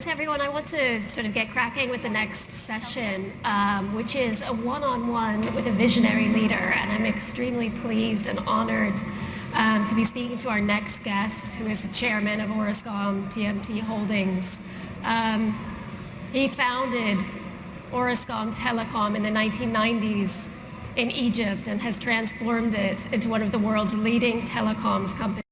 everyone. I want to sort of get cracking with the next session, which is a one-on-one with a visionary leader. And I'm extremely pleased and honored to be speaking to our next guest, who is the chairman of Orascom TMT Holdings. He founded Orascom Telecom in the 1990s in Egypt and has transformed it into one of the world's leading telecoms companies.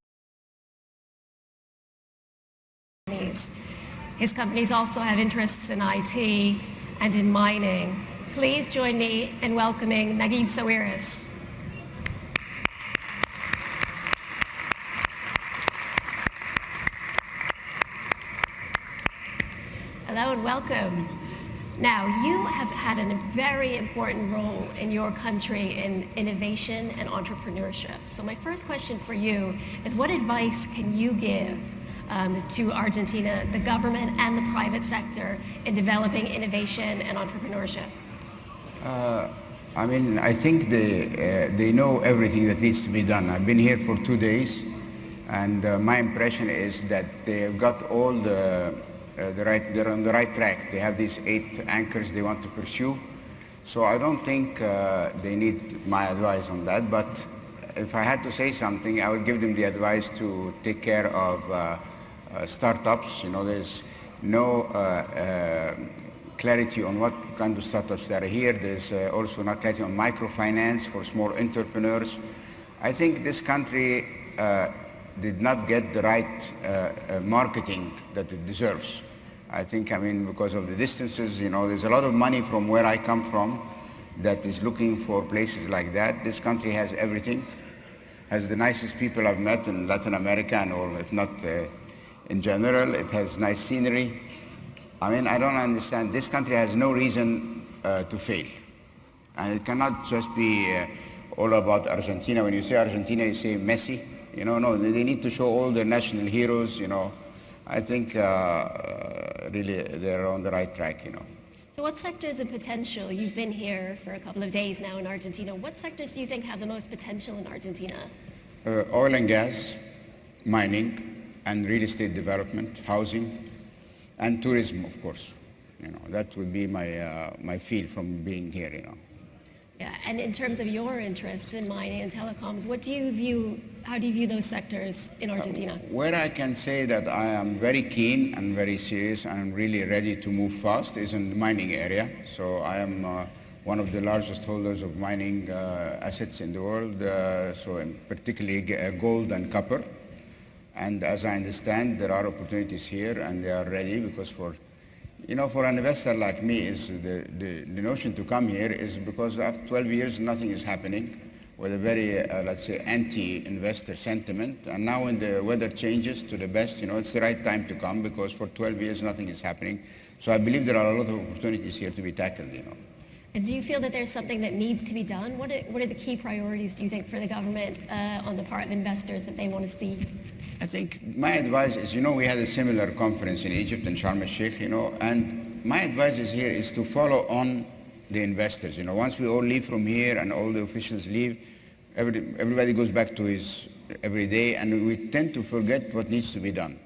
His companies also have interests in IT and in mining. Please join me in welcoming Naguib Sawiris. Hello and welcome. Now, you have had a very important role in your country in innovation and entrepreneurship. So my first question for you is, what advice can you give to Argentina, the government and the private sector, in developing innovation and entrepreneurship? I think they know everything that needs to be done. I've been here for 2 days, and my impression is that they've got all they're on the right track. They have these 8 anchors they want to pursue. So I don't think they need my advice on that, but if I had to say something, I would give them the advice to take care of startups. You know, there's no clarity on what kind of startups that are here. There's also not clarity on microfinance for small entrepreneurs. I think this country did not get the right marketing that it deserves. I think, because of the distances, there's a lot of money from where I come from that is looking for places like that. This country has everything, has the nicest people I've met in Latin America and all, if not in general. It has nice scenery. I don't understand. This country has no reason to fail. And it cannot just be all about Argentina. When you say Argentina, you say Messi. No, they need to show all their national heroes. I think really they're on the right track. So what sectors of potential, you've been here for a couple of days now in Argentina, what sectors do you think have the most potential in Argentina? Oil and gas, mining, and real estate development, housing, and tourism, of course. That would be my feel from being here. Yeah, and in terms of your interests in mining and telecoms, how do you view those sectors in Argentina? Where I can say that I am very keen and very serious and I'm really ready to move fast is in the mining area. So I am one of the largest holders of mining assets in the world, particularly gold and copper. And as I understand, there are opportunities here and they are ready, because for an investor like me, is the notion to come here is because after 12 years nothing is happening, with a very, let's say, anti-investor sentiment. And now when the weather changes to the best, it's the right time to come, because for 12 years nothing is happening. So I believe there are a lot of opportunities here to be tackled. And do you feel that there's something that needs to be done? What are the key priorities, do you think, for the government on the part of investors that they want to see? I think my advice is, we had a similar conference in Egypt in Sharm el-Sheikh, and my advice here is to follow on the investors. Once we all leave from here and all the officials leave, everybody goes back to his everyday, and we tend to forget what needs to be done.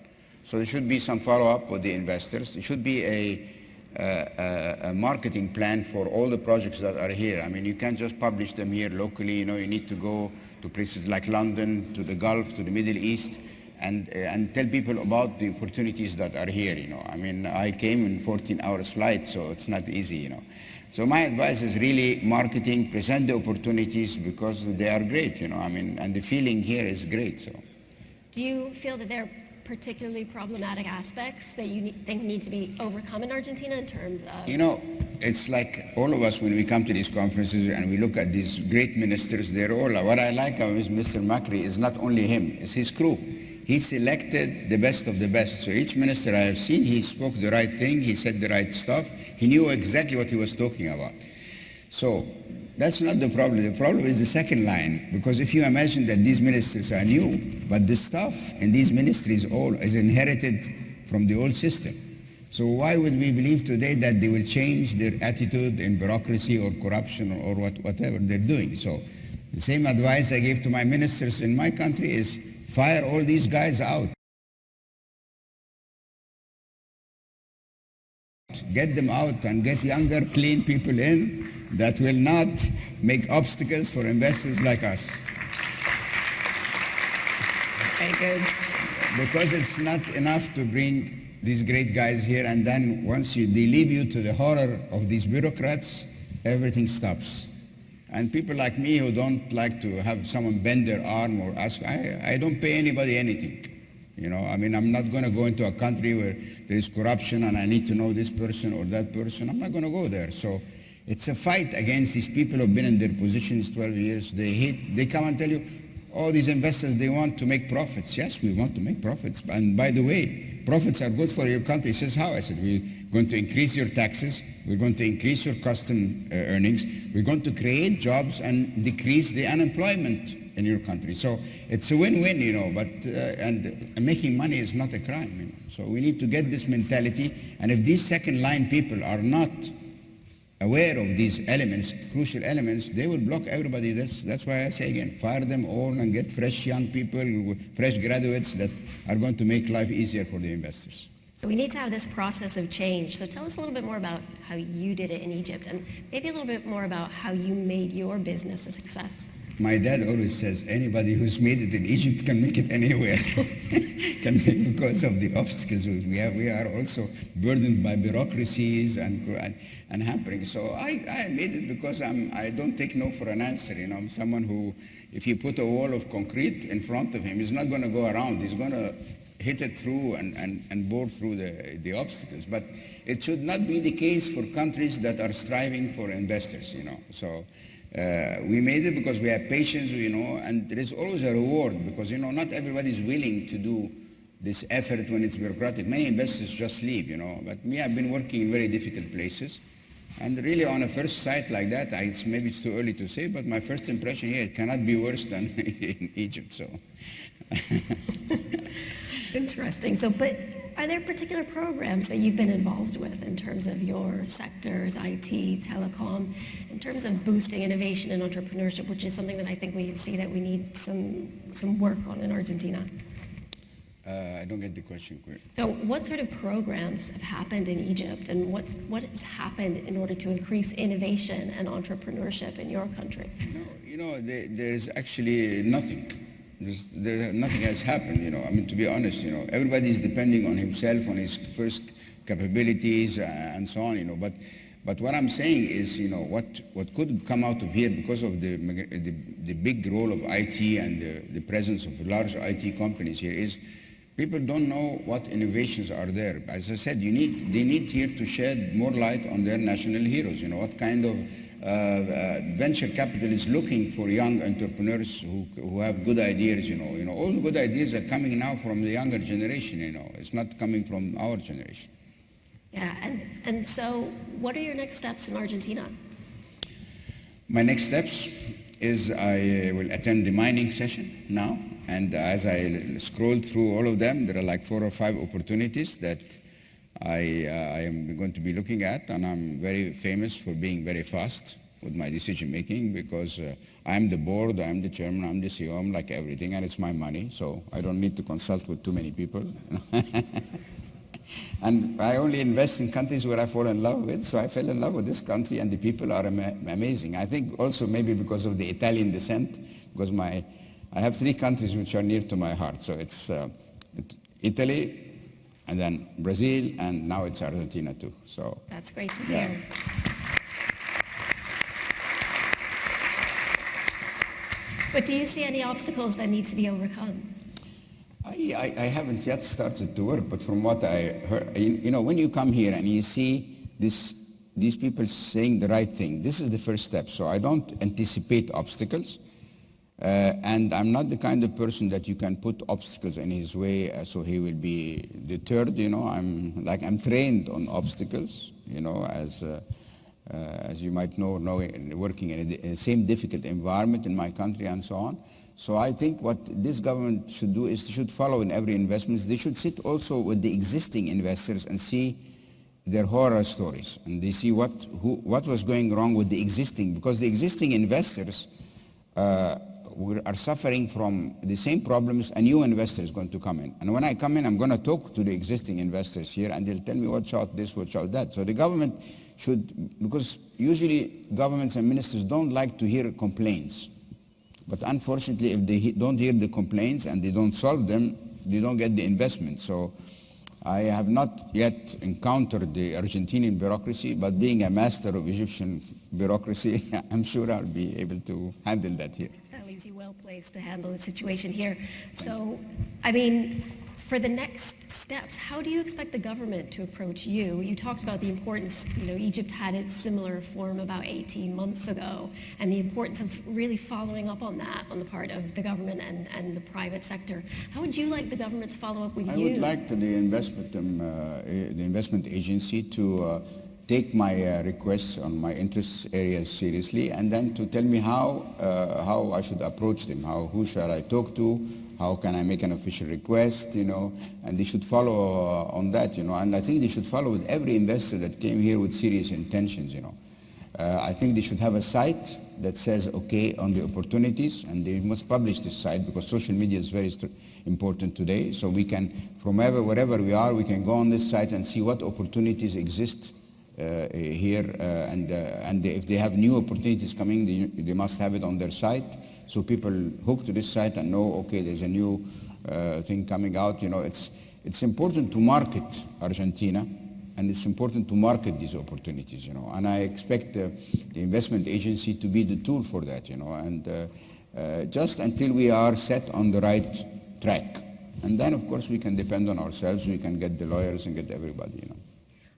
So there should be some follow-up with the investors. There should be a marketing plan for all the projects that are here. You can't just publish them here locally. You need to go to places like London, to the Gulf, to the Middle East, and tell people about the opportunities that are here. I came in 14 hours flight, so it's not easy. So my advice is really marketing, present the opportunities, because they are great. And the feeling here is great. So, do you feel that there are particularly problematic aspects that you think need to be overcome in Argentina in terms of? It's like all of us when we come to these conferences and we look at these great ministers, they're all, what I like about Mr. Macri is not only him, it's his crew. He selected the best of the best. So each minister I have seen, he spoke the right thing, he said the right stuff, he knew exactly what he was talking about. So that's not the problem. The problem is the second line, because if you imagine that these ministers are new, but the stuff in these ministries all is inherited from the old system. So why would we believe today that they will change their attitude in bureaucracy or corruption or whatever they're doing? So the same advice I gave to my ministers in my country is fire all these guys out. Get them out and get younger, clean people in that will not make obstacles for investors like us. Very good. Because it's not enough to bring these great guys here and then once they leave you to the horror of these bureaucrats, everything stops. And people like me who don't like to have someone bend their arm or ask, I don't pay anybody anything. You know, I mean, I'm not going to go into a country where there is corruption and I need to know this person or that person. I'm not going to go there. So it's a fight against these people who have been in their positions 12 years. They come and tell you, oh, these investors, they want to make profits. Yes, we want to make profits. And by the way, profits are good for your country. He says, how? I said, we're going to increase your taxes. We're going to increase your custom earnings. We're going to create jobs and decrease the unemployment in your country. So it's a win-win, you know, but and making money is not a crime. You know? So we need to get this mentality. And if these second-line people are not aware of these elements, crucial elements, they will block everybody. That's why I say again, fire them all and get fresh young people, fresh graduates that are going to make life easier for the investors. So we need to have this process of change. So tell us a little bit more about how you did it in Egypt and maybe a little bit more about how you made your business a success. My dad always says anybody who's made it in Egypt can make it anywhere. Can make because of the obstacles we have. We are also burdened by bureaucracies and hampering. So I made it because I don't take no for an answer. You know, I'm someone who, if you put a wall of concrete in front of him, he's not going to go around. He's going to hit it through and bore through the obstacles. But it should not be the case for countries that are striving for investors. You know, so. We made it because we have patience, you know, and there is always a reward because, you know, not everybody is willing to do this effort when it's bureaucratic. Many investors just leave, you know, but me, I've been working in very difficult places. And really on a first sight like that, maybe it's too early to say, but my first impression here, it cannot be worse than in Egypt, so. Interesting. So, but are there particular programs that you've been involved with in terms of your sectors, IT, telecom, in terms of boosting innovation and entrepreneurship, which is something that I think we can see that we need some work on in Argentina? I don't get the question clear. So what sort of programs have happened in Egypt and what has happened in order to increase innovation and entrepreneurship in your country? No, there's actually nothing. Nothing has happened, you know. I mean, to be honest, you know, everybody is depending on himself, on his first capabilities and so on, you know. But what I'm saying is, you know, what could come out of here because of the big role of IT and the presence of large IT companies here is people don't know what innovations are there. As I said, they need here to shed more light on their national heroes, you know, what kind of venture capital is looking for young entrepreneurs who have good ideas, you know. All the good ideas are coming now from the younger generation, you know. It's not coming from our generation. Yeah, and so what are your next steps in Argentina? My next steps is I will attend the mining session now, and as I scroll through all of them, there are like 4 or 5 opportunities that I am going to be looking at, and I'm very famous for being very fast with my decision making because I'm the board, I'm the chairman, I'm the CEO, I'm like everything, and it's my money, so I don't need to consult with too many people. And I only invest in countries where I fall in love with, so I fell in love with this country, and the people are amazing. I think also maybe because of the Italian descent, because I have 3 countries which are near to my heart, so it's Italy, and then Brazil, and now it's Argentina too. So that's great to hear. But do you see any obstacles that need to be overcome? I haven't yet started to work, but from what I heard, you know, when you come here and you see these people saying the right thing, this is the first step. So I don't anticipate obstacles. And I'm not the kind of person that you can put obstacles in his way so he will be deterred, you know. I'm trained on obstacles, you know, as you might know, working in the same difficult environment in my country and so on. So I think what this government should do is they should follow in every investment. They should sit also with the existing investors and see their horror stories. And they see what was going wrong with the existing, because the existing investors we are suffering from the same problems. A new investor is going to come in. And when I come in, I'm going to talk to the existing investors here, and they'll tell me, watch out this, watch out that. So the government should, because usually governments and ministers don't like to hear complaints. But unfortunately, if they don't hear the complaints and they don't solve them, they don't get the investment. So I have not yet encountered the Argentinian bureaucracy, but being a master of Egyptian bureaucracy, I'm sure I'll be able to handle that here. That leaves you well placed to handle the situation here. So, I mean, for the next steps, how do you expect the government to approach you? You talked about the importance, Egypt had its similar form about 18 months ago, and the importance of really following up on that on the part of the government and the private sector. How would you like the government to follow up with you? I would like the investment agency to take my requests on my interest areas seriously, and then to tell me how I should approach them, who shall I talk to, how can I make an official request, and they should follow on that, and I think they should follow with every investor that came here with serious intentions, I think they should have a site that says, okay, on the opportunities, and they must publish this site because social media is very important today, so we can, from wherever we are, we can go on this site and see what opportunities exist here, and if they have new opportunities coming, they must have it on their site. So people hook to this site and know, okay, there's a new thing coming out. It's important to market Argentina, and it's important to market these opportunities. And I expect the investment agency to be the tool for that. And just until we are set on the right track, and then of course we can depend on ourselves. We can get the lawyers and get everybody.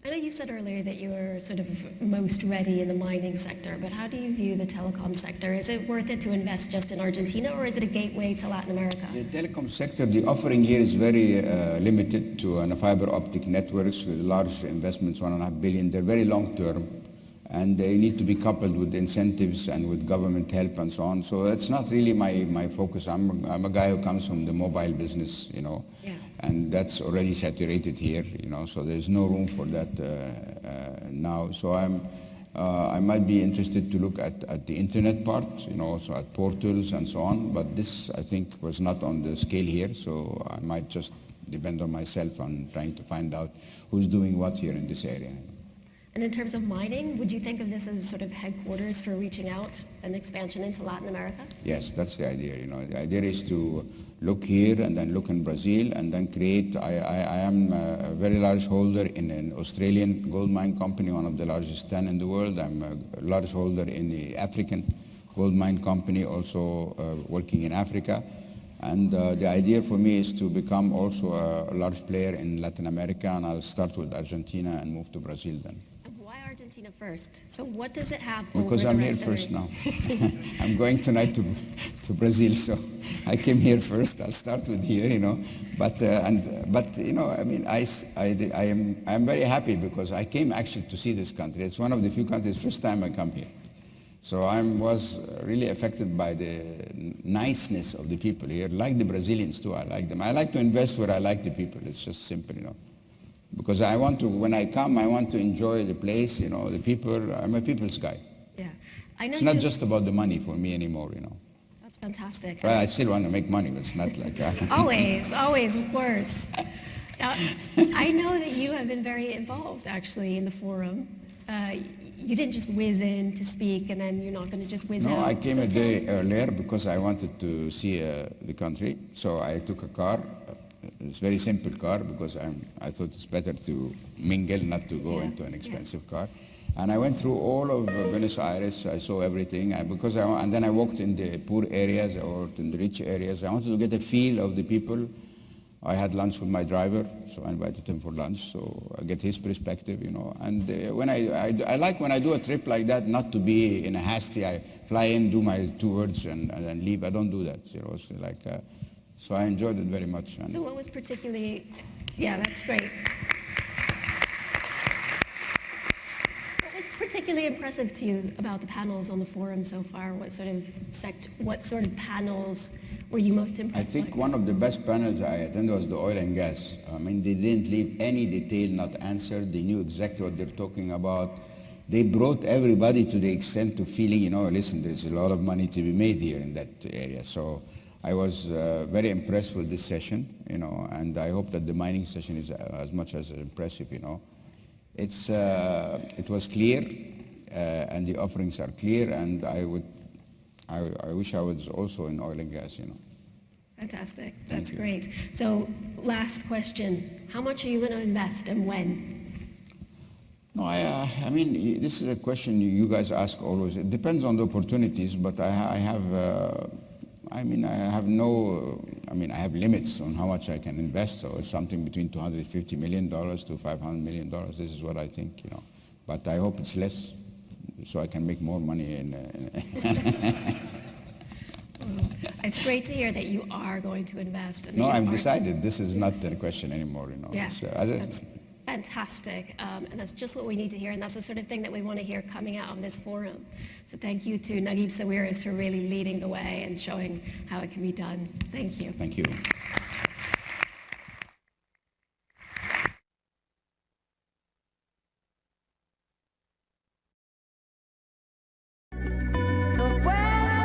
I know you said earlier that you were sort of most ready in the mining sector, but how do you view the telecom sector? Is it worth it to invest just in Argentina, or is it a gateway to Latin America? The telecom sector, the offering here is very limited to fiber optic networks with large investments, $1.5 billion. They're very long term, and they need to be coupled with incentives and with government help and so on. So that's not really my focus. I'm a guy who comes from the mobile business, Yeah. and that's already saturated here, so there's no room for that now. So I might be interested to look at the internet part, so at portals and so on, but this, I think, was not on the scale here, so I might just depend on myself on trying to find out who's doing what here in this area. And in terms of mining, would you think of this as sort of headquarters for reaching out and expansion into Latin America? Yes, that's the idea. The idea is to look here and then look in Brazil and then create. I am a very large holder in an Australian gold mine company, one of the largest 10 in the world. I'm a large holder in the African gold mine company, also working in Africa. And the idea for me is to become also a large player in Latin America, and I'll start with Argentina and move to Brazil then. Argentina first. So what does it have because over I'm the here rest first of now. I'm going tonight to Brazil, so I came here first. I'll start with here, But I mean, I'm very happy because I came actually to see this country. It's one of the few countries, first time I come here. So I was really affected by the niceness of the people here, like the Brazilians too. I like them. I like to invest where I like the people. It's just simple, Because I want to, when I come, I want to enjoy the place, the people. I'm a people's guy. Yeah. I know it's not just about the money for me anymore, That's fantastic. Well, I still want to make money, but it's not like Always, of course. I know that you have been very involved, actually, in the forum. You didn't just whiz in to speak, and then you're not going to just whiz out. No, I came a day earlier because I wanted to see the country. So I took a car. It's a very simple car because I thought it's better to mingle, not to go into an expensive car. And I went through all of Buenos Aires. I saw everything. And then I walked in the poor areas or in the rich areas. I wanted to get a feel of the people. I had lunch with my driver, so I invited him for lunch, so I get his perspective, And when I like when I do a trip like that, not to be in a hasty, I fly in, do my 2 words, and then leave. I don't do that, It's like, so I enjoyed it very much. So what was particularly, that's great. What was particularly impressive to you about the panels on the forum so far? What sort of panels were you most impressed I think by? one of the best panels I attended was the oil and gas. I mean, they didn't leave any detail not answered. They knew exactly what they're talking about. they brought everybody to the extent of feeling, you know, listen, there's a lot of money to be made here in that area. So I was very impressed with this session, you know, and I hope that the mining session is as much as impressive, you know. It was clear, and the offerings are clear, and I wish I was also in oil and gas, you know. Fantastic. That's great. So last question. How much are you going to invest and when? No, I mean, this is a question you guys ask always. It depends on the opportunities, but I have limits on how much I can invest. So it's something between $250 million to $500 million. This is what I think, you know. But I hope it's less, so I can make more money. It's great to hear that you are going to invest. No, I've decided. This is not a question anymore, you know. Yeah, that's fantastic. And that's just what we need to hear, and that's the sort of thing that we want to hear coming out of this forum. So thank you to Naguib Sawiris for really leading the way and showing how it can be done. Thank you. Thank you.